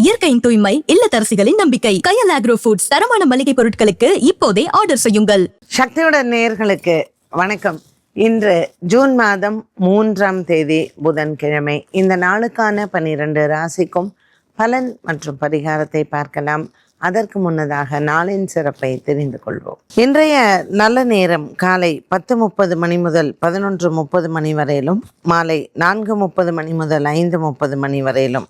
இயற்கையின் தூய்மை, இல்லத்தரசிகளின் நம்பிக்கை. கயல் ஆக்ரோ ஃபுட்ஸ். தரமான மளிகை பொருட்களுக்கு இப்போதே ஆர்டர் செய்யுங்கள். சக்தியுடன் நேயர்களுக்கு வணக்கம். இன்று ஜூன் மாதம் 3ஆம் தேதி புதன்கிழமை. இந்த நாளுக்கான 12 ராசிக்கும் பலன் மற்றும் பரிகாரத்தை பார்க்கலாம். அதற்கு முன்னதாக நாளின் சிறப்பை தெரிந்து கொள்வோம். இன்றைய நல்ல நேரம் காலை 10:30 மணி முதல் 11:30 மணி வரையிலும், மாலை 4:30 மணி முதல் 5:30 மணி வரையிலும்.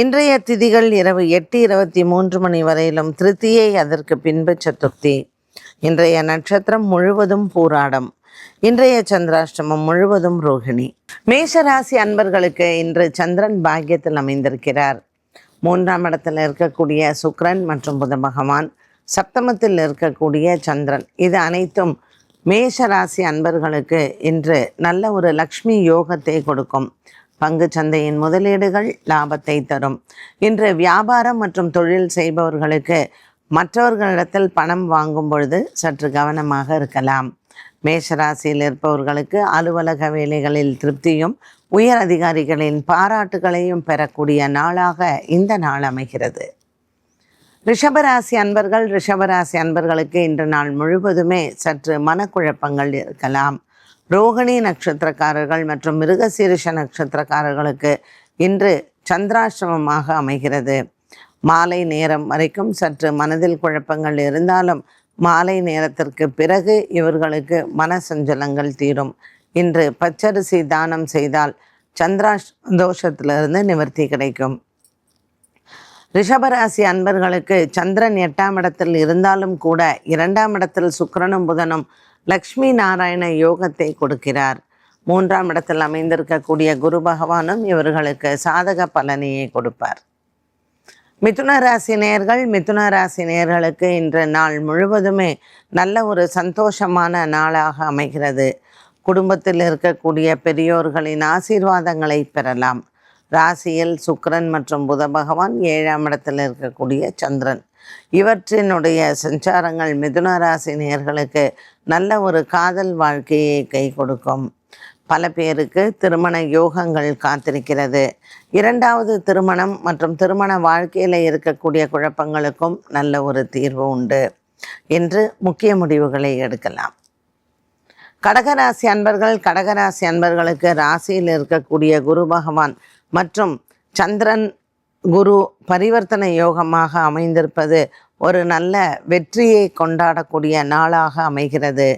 இன்றைய திதிகள் இரவு 8:23 மணி வரையிலும், திருத்தியை, அதற்கு பின்பு சதுர்த்தி. இன்றைய நட்சத்திரம் முழுவதும் பூராடம். இன்றைய சந்திராஷ்டமம் முழுவதும் ரோகிணி. மேஷராசி அன்பர்களுக்கு இன்று சந்திரன் பாக்கியத்தில் அமைந்திருக்கிறார். 3ஆம் இடத்தில் இருக்கக்கூடிய சுக்கிரன் மற்றும் புத பகவான், சப்தமத்தில் இருக்கக்கூடிய சந்திரன், இது அனைத்தும் மேஷராசி அன்பர்களுக்கு இன்று நல்ல ஒரு லக்ஷ்மி யோகத்தை கொடுக்கும். பங்கு சந்தையின் முதலீடுகள் லாபத்தை தரும். இன்று வியாபாரம் மற்றும் தொழில் செய்பவர்களுக்கு மற்றவர்களிடத்தில் பணம் வாங்கும் பொழுது சற்று கவனமாக இருக்கலாம். மேஷராசியில் இருப்பவர்களுக்கு அலுவலக வேலைகளில் திருப்தியும் உயர் அதிகாரிகளின் பாராட்டுகளையும் பெறக்கூடிய நாளாக இந்த நாள் அமைகிறது. ரிஷபராசி அன்பர்களுக்கு இன்று நாள் முழுவதுமே சற்று மனக்குழப்பங்கள் இருக்கலாம். ரோகிணி நட்சத்திரக்காரர்கள் மற்றும் மிருகசீரிஷ நட்சத்திரக்காரர்களுக்கு இன்று சந்திராஷ்டமமாக அமைகிறது. மாலை நேரம் வரைக்கும் சற்று மனதில் குழப்பங்கள் இருந்தாலும் மாலை நேரத்திற்கு பிறகு இவர்களுக்கு மன சஞ்சலங்கள் தீரும். இன்று பச்சரிசி தானம் செய்தால் சந்திராஷ்டோஷத்திலிருந்து நிவர்த்தி கிடைக்கும். ரிஷபராசி அன்பர்களுக்கு சந்திரன் 8ஆம் இடத்தில் இருந்தாலும் கூட 2ஆம் இடத்தில் சுக்கிரனும் புதனும் லக்ஷ்மி நாராயண யோகத்தை கொடுக்கிறார். 3ஆம் இடத்தில் அமைந்திருக்கக்கூடிய குரு பகவானும் இவர்களுக்கு சாதக பலனையை கொடுப்பார். மிதுன ராசி நேயர்களுக்கு இன்று நாள் முழுவதுமே நல்ல ஒரு சந்தோஷமான நாளாக அமைகிறது. குடும்பத்தில் இருக்கக்கூடிய பெரியோர்களின் ஆசீர்வாதங்களை பெறலாம். ராசியில் சுக்கிரன் மற்றும் புத பகவான், 7ஆம் இடத்தில் இருக்கக்கூடிய சந்திரன், இவற்றினுடைய சஞ்சாரங்கள் மிதுன ராசி நேயர்களுக்கு நல்ல ஒரு காதல் வாழ்க்கையை கை கொடுக்கும். பல பேருக்கு திருமண யோகங்கள் காத்திருக்கிறது. 2வது திருமணம் மற்றும் திருமண வாழ்க்கையில் இருக்கக்கூடிய குழப்பங்களுக்கும் நல்ல ஒரு தீர்வு உண்டு. என்று முக்கிய முடிவுகளை எடுக்கலாம். கடகராசி அன்பர்களுக்கு ராசியில் இருக்கக்கூடிய குரு பகவான் மற்றும் சந்திரன் குரு பரிவர்த்தனை யோகமாக அமைந்திருப்பது ஒரு நல்ல வெற்றியை கொண்டாடக்கூடிய நாளாக அமைகிறது.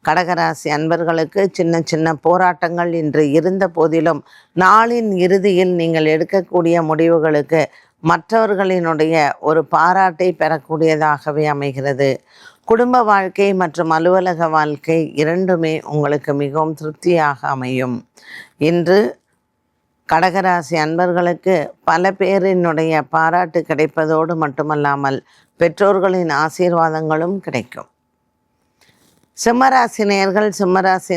கடகராசி அன்பர்களுக்கு சின்ன சின்ன போராட்டங்கள் இன்று இருந்த போதிலும் நாளின் இறுதியில் நீங்கள் எடுக்கக்கூடிய முடிவுகளுக்கு மற்றவர்களினுடைய ஒரு பாராட்டை பெறக்கூடியதாகவே அமைகிறது. குடும்ப வாழ்க்கை மற்றும் அலுவலக வாழ்க்கை இரண்டுமே உங்களுக்கு மிகவும் திருப்தியாக அமையும். இன்று கடகராசி அன்பர்களுக்கு பல பேரினுடைய பாராட்டு கிடைப்பதோடு மட்டுமல்லாமல் பெற்றோர்களின் ஆசீர்வாதங்களும் கிடைக்கும். சிம்மராசி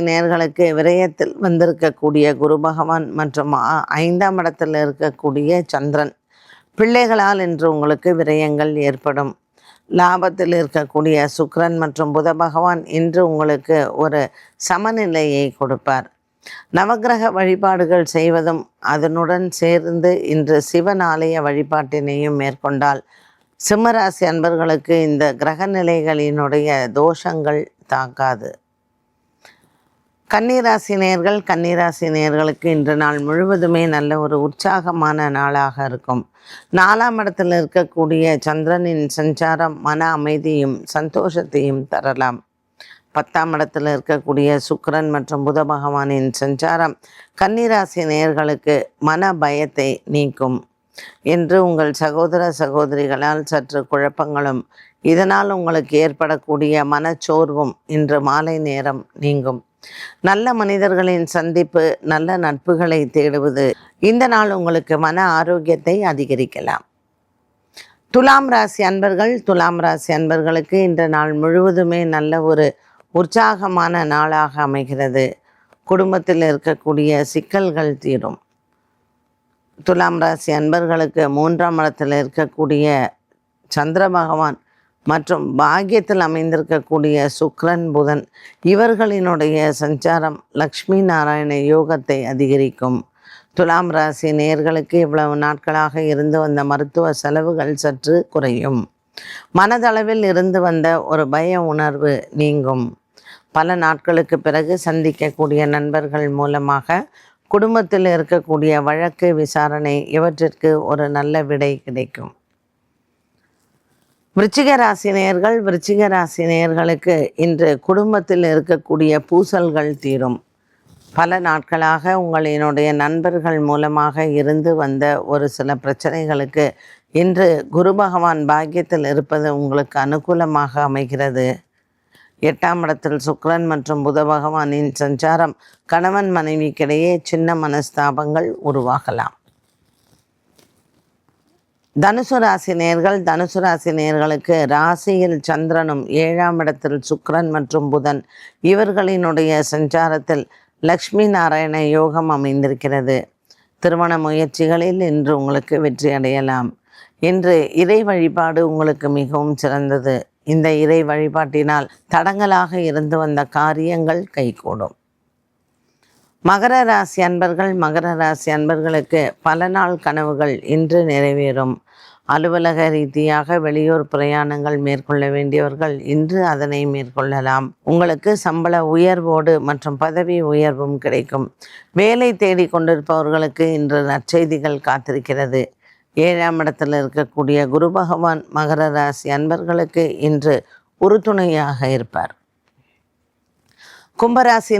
நேயர்களுக்கு விரயத்தில் வந்திருக்கக்கூடிய குரு பகவான் மற்றும் 5ஆம் இடத்தில் இருக்கக்கூடிய சந்திரன், பிள்ளைகளால் இன்று உங்களுக்கு விரயங்கள் ஏற்படும். லாபத்தில் இருக்கக்கூடிய சுக்கிரன் மற்றும் புத பகவான் இன்று உங்களுக்கு ஒரு சமநிலையை கொடுப்பார். நவக்கிரக வழிபாடுகள் செய்வதும் அதனுடன் சேர்ந்து இன்று சிவன் ஆலய வழிபாட்டினையும் மேற்கொண்டால் சிம்மராசி அன்பர்களுக்கு இந்த கிரக நிலைகளினுடைய தோஷங்கள் தாக்காது. கன்னிராசி நேயர்களுக்கு இன்று நாள் முழுவதுமே நல்ல ஒரு உற்சாகமான நாளாக இருக்கும். 4ஆம் இடத்தில் இருக்கக்கூடிய சந்திரனின் சஞ்சாரம் மன அமைதியும் சந்தோஷத்தையும் தரலாம். 10ஆம் இடத்தில் இருக்கக்கூடிய சுக்கிரன் மற்றும் புத பகவானின் சஞ்சாரம் கன்னிராசி நேயர்களுக்கு மன பயத்தை நீக்கும். என்று உங்கள் சகோதரிகளால் சற்று குழப்பங்களும் இதனால் உங்களுக்கு ஏற்படக்கூடிய மனச்சோர்வும் இன்று மாலை நேரம் நீங்கும். நல்ல மனிதர்களின் சந்திப்பு, நல்ல நட்புகளை தேடுவது இந்த நாள் உங்களுக்கு மன ஆரோக்கியத்தை அதிகரிக்கலாம். துலாம் ராசி அன்பர்களுக்கு இன்று நாள் முழுவதுமே நல்ல ஒரு உற்சாகமான நாளாக அமைகிறது. குடும்பத்தில் இருக்கக்கூடிய சிக்கல்கள் தீரும். துலாம் ராசி அன்பர்களுக்கு 3ஆம் இடத்தில் இருக்கக்கூடிய சந்திர பகவான் மற்றும் பாக்கியத்தில் அமைந்திருக்கக்கூடிய சுக்கிரன் புதன் இவர்களினுடைய சஞ்சாரம் லக்ஷ்மி நாராயண யோகத்தை அதிகரிக்கும். துலாம் ராசி நேயர்களுக்கு இவ்வளவு நாட்களாக இருந்து வந்த மருத்துவ செலவுகள் சற்று குறையும். மனதளவில் இருந்து வந்த ஒரு பய உணர்வு நீங்கும். பல நாட்களுக்கு பிறகு சந்திக்கக்கூடிய நண்பர்கள் மூலமாக குடும்பத்தில் இருக்கக்கூடிய வழக்கு விசாரணை இவற்றிற்கு ஒரு நல்ல விடை கிடைக்கும். விருச்சிக ராசி நேயர்களுக்கு இன்று குடும்பத்தில் இருக்கக்கூடிய பூசல்கள் தீரும். பல நாட்களாக உங்களினுடைய நண்பர்கள் மூலமாக இருந்து வந்த ஒரு சில பிரச்சனைகளுக்கு இன்று குரு பகவான் பாக்கியத்தில் இருப்பது உங்களுக்கு அனுகூலமாக அமைகிறது. 8ஆம் இடத்தில் சுக்கிரன் மற்றும் புத பகவானின் சஞ்சாரம் கணவன் மனைவிக்கிடையே சின்ன மனஸ்தாபங்கள் உருவாகலாம். தனுசு ராசி நேயர்களுக்கு ராசியில் சந்திரனும் 7ஆம் இடத்தில் சுக்கிரன் மற்றும் புதன் இவர்களினுடைய சஞ்சாரத்தில் லக்ஷ்மி நாராயண யோகம் அமைந்திருக்கிறது. திருமண முயற்சிகளில் இன்று உங்களுக்கு வெற்றி அடையலாம். இன்று இறை வழிபாடு உங்களுக்கு மிகவும் சிறந்தது. இந்த இறை வழிபாட்டினால் தடங்கலாக இருந்து வந்த காரியங்கள் கைகூடும். மகர ராசி அன்பர்களுக்கு பல நாள் கனவுகள் இன்று நிறைவேறும். அலுவலக ரீதியாக வெளியூர் பிரயாணங்கள் மேற்கொள்ள வேண்டியவர்கள் இன்று அதனை மேற்கொள்ளலாம். உங்களுக்கு சம்பள உயர்வோடு மற்றும் பதவி உயர்வும் கிடைக்கும். வேலை தேடி கொண்டிருப்பவர்களுக்கு இன்று நற்செய்திகள் காத்திருக்கிறது. 7ஆம் இடத்தில் இருக்கக்கூடிய குரு பகவான் மகர ராசி அன்பர்களுக்கு இன்று உறுதுணையாக இருப்பார். கும்பராசி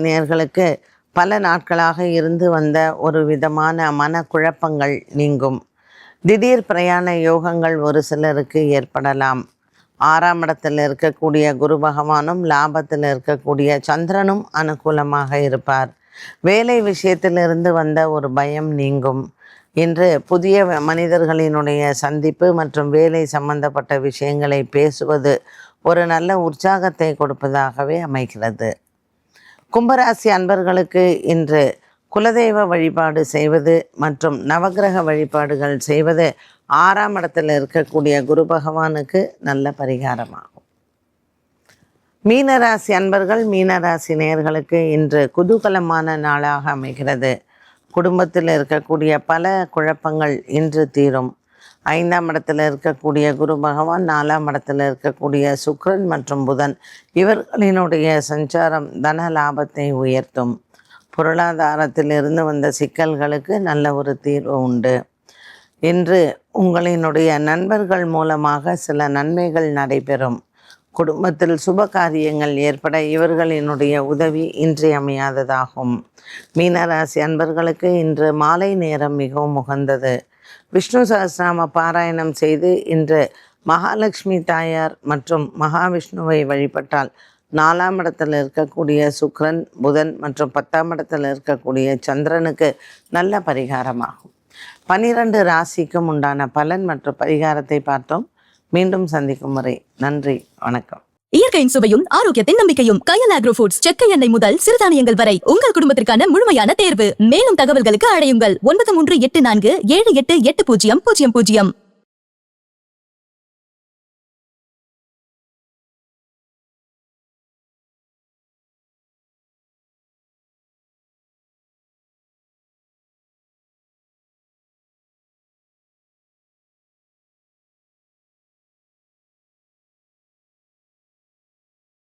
நேயர்களுக்கு பல நாட்களாக இருந்து வந்த ஒரு விதமான மனக்குழப்பங்கள் நீங்கும். திடீர் பிரயாண யோகங்கள் ஒரு சிலருக்கு ஏற்படலாம். 6ஆம் இடத்தில் இருக்கக்கூடிய குரு பகவானும் லாபத்தில் இருக்கக்கூடிய சந்திரனும் அனுகூலமாக இருப்பார். வேலை விஷயத்திலிருந்து வந்த ஒரு பயம் நீங்கும். இன்று புதிய மனிதர்களினுடைய சந்திப்பு மற்றும் வேலை சம்பந்தப்பட்ட விஷயங்களை பேசுவது ஒரு நல்ல உற்சாகத்தை கொடுப்பதாகவே அமைகிறது. கும்பராசி அன்பர்களுக்கு இன்று குலதெய்வ வழிபாடு செய்வது மற்றும் நவக்கிரக வழிபாடுகள் செய்வது 6ஆம் இடத்தில் இருக்கக்கூடிய குரு பகவானுக்கு நல்ல பரிகாரமாகும். மீனராசி நேயர்களுக்கு இன்று குதூகலமான நாளாக அமைகிறது. குடும்பத்தில் இருக்கக்கூடிய பல குழப்பங்கள் இன்று தீரும். 5ஆம் இடத்தில் இருக்கக்கூடிய குரு பகவான் 4ஆம் இடத்தில் இருக்கக்கூடிய சுக்கிரன் மற்றும் புதன் இவர்களினுடைய சஞ்சாரம் தன லாபத்தை உயர்த்தும். பொருளாதாரத்தில் இருந்து வந்த சிக்கல்களுக்கு நல்ல ஒரு தீர்வு உண்டு. இன்று உங்களினுடைய நண்பர்கள் மூலமாக சில நன்மைகள் நடைபெறும். குடும்பத்தில் சுப காரியங்கள் ஏற்பட இவர்களினுடைய உதவி இன்றியமையாததாகும். மீனராசி அன்பர்களுக்கு இன்று மாலை நேரம் மிகவும் உகந்தது. விஷ்ணு சஹஸ்ரநாம பாராயணம் செய்து இன்று மகாலட்சுமி தாயார் மற்றும் மகாவிஷ்ணுவை வழிபட்டால் 4ஆம் இடத்தில் இருக்கக்கூடிய சுக்கிரன் புதன் மற்றும் 10ஆம் இடத்தில் இருக்கக்கூடிய சந்திரனுக்கு நல்ல பரிகாரமாகும். 12 ராசிக்கும் உண்டான பலன் மற்றும் பரிகாரத்தை பார்த்தோம். மீண்டும் சந்திக்கும் வரை நன்றி, வணக்கம். இயற்கையின் சுவையும் ஆரோக்கியத்தின் நம்பிக்கையும் கயல் ஆக்ரோ ஃபுட்ஸ். செக்கை எண்ணெய் முதல் சிறுதானியங்கள் வரை உங்கள் குடும்பத்திற்கான முழுமையான தேர்வு. மேலும் தகவல்களுக்கு அழையுங்கள் 9384788000.